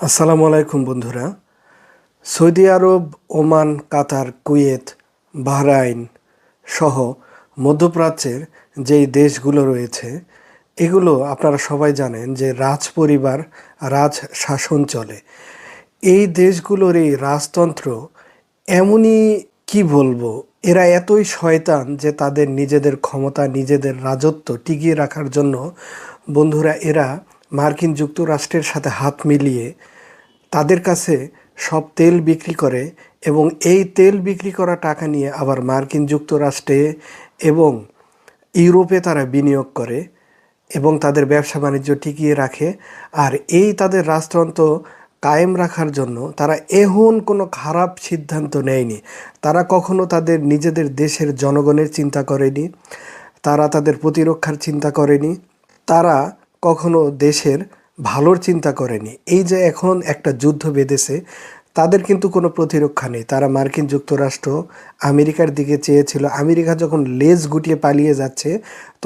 আসসালামু আলাইকুম বন্ধুরা। সৌদি আরব, ওমান, কাতার, কুয়েত, বাহরাইন সহ মধ্যপ্রাচ্যের যেই দেশগুলো রয়েছে, এগুলো আপনারা সবাই জানেন যে রাজ পরিবার, রাজ শাসন চলে। এই দেশগুলোর এই রাজতন্ত্র এমনই, কি বলবো, এরা এতই শয়তান যে তাদের নিজেদের ক্ষমতা, নিজেদের রাজত্ব টিকিয়ে রাখার জন্য বন্ধুরা এরা মার্কিন যুক্তরাষ্ট্রের সাথে হাত মিলিয়ে তাদের কাছে সব তেল বিক্রি করে এবং এই তেল বিক্রি করা টাকা নিয়ে আবার মার্কিন যুক্তরাষ্ট্রে এবং ইউরোপে তারা বিনিয়োগ করে এবং তাদের ব্যবসা বাণিজ্য টিকিয়ে রাখে। আর এই তাদের রাজতন্ত্র কায়েম রাখার জন্য তারা এখন কোনো খারাপ সিদ্ধান্ত নেয়নি। তারা কখনো তাদের নিজেদের দেশের জনগণের চিন্তা করেনি, তারা তাদের প্রতিরক্ষার চিন্তা করেনি, তারা কখনো দেশের ভালোর চিন্তা করেনি। এই যে এখন একটা যুদ্ধ বেঁধেছে, তাদের কিন্তু কোনো প্রতিরক্ষা নেই। তারা মার্কিন যুক্তরাষ্ট্র আমেরিকার দিকে চেয়েছিল, আমেরিকা যখন লেজ গুটিয়ে পালিয়ে যাচ্ছে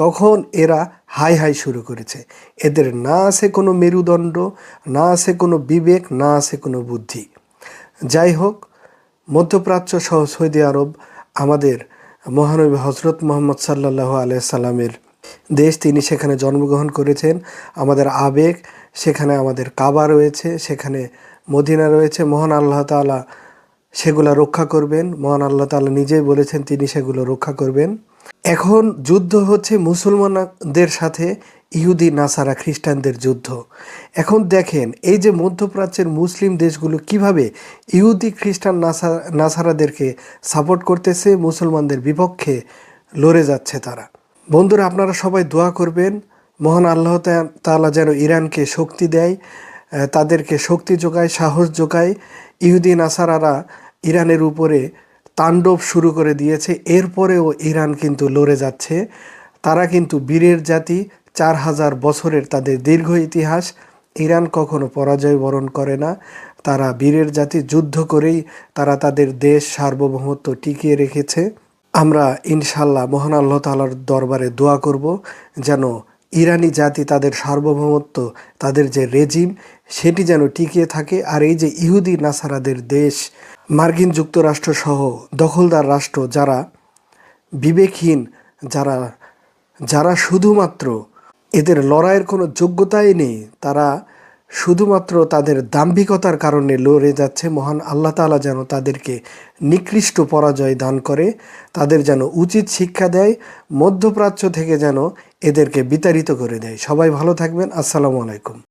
তখন এরা হাই হাই শুরু করেছে। এদের না আছে কোনো মেরুদণ্ড, না আছে কোনো বিবেক, না আছে কোনো বুদ্ধি। যাই হোক, মধ্যপ্রাচ্য সহ সৌদি আরব আমাদের মহানবী হজরত মুহাম্মদ সাল্লাল্লাহু আলাইহি সাল্লামের দেশ। তিনি সেখানে জন্মগ্রহণ করেছেন। আমাদের আবেগ, সেখানে আমাদের কাবা রয়েছে, সেখানে মদিনা রয়েছে। মহান আল্লাহ তাআলা সেগুলো রক্ষা করবেন। মহান আল্লাহ তাআলা নিজেই বলেছেন তিনি সেগুলো রক্ষা করবেন। এখন যুদ্ধ হচ্ছে মুসলমানদের সাথে ইহুদি, নাসারা, খ্রিস্টানদের যুদ্ধ। এখন দেখেন এই যে মধ্যপ্রাচ্যের মুসলিম দেশগুলো কিভাবে ইহুদি, খ্রিস্টান, নাসারাদেরকে সাপোর্ট করতেছে, মুসলমানদের বিপক্ষে লড়ে যাচ্ছে তারা। বন্ধুরা, আপনারা সবাই দোয়া করবেন মহান আল্লাহ তাআলা যেন ইরানকে শক্তি দেয়, তাদেরকে শক্তি যোগায়, সাহস যোগায়। ইহুদি, নাসারারা ইরানের উপরে তাণ্ডব শুরু করে দিয়েছে, এরপরেও ইরান কিন্তু লড়ে যাচ্ছে। তারা কিন্তু বীরের জাতি, 4000 বছরের তাদের দীর্ঘ ইতিহাস। ইরান কখনো পরাজয় বরণ করে না। তারা বীরের জাতি, যুদ্ধ করেই তারা তাদের দেশ সার্বভৌমত্ব টিকিয়ে রেখেছে। আমরা ইনশাল্লাহ মহান আল্লাহ তাআলার দরবারে দোয়া করব যেন ইরানি জাতি তাদের সার্বভৌমত্ব, তাদের যে রেজিম, সেটি যেন টিকিয়ে থাকে। আর এই যে ইহুদি, নাসারাদের দেশ, মার্কিন যুক্তরাষ্ট্র সহ দখলদার রাষ্ট্র, যারা বিবেকহীন, যারা যারা শুধুমাত্র এদের লড়াইয়ের কোনো যোগ্যতাই নেই, তারা শুধুমাত্র তাদের দাম্ভিকতার কারণে লড়ে যাচ্ছে। মহান আল্লাহ তাআলা যেন তাদেরকে নিকৃষ্ট পরাজয় দান করে, তাদের যেন উচিত শিক্ষা দেয়, মধ্যপ্রাচ্য থেকে যেন এদেরকে বিতাড়িত করে দেয়। সবাই ভালো থাকবেন। আসসালামু আলাইকুম।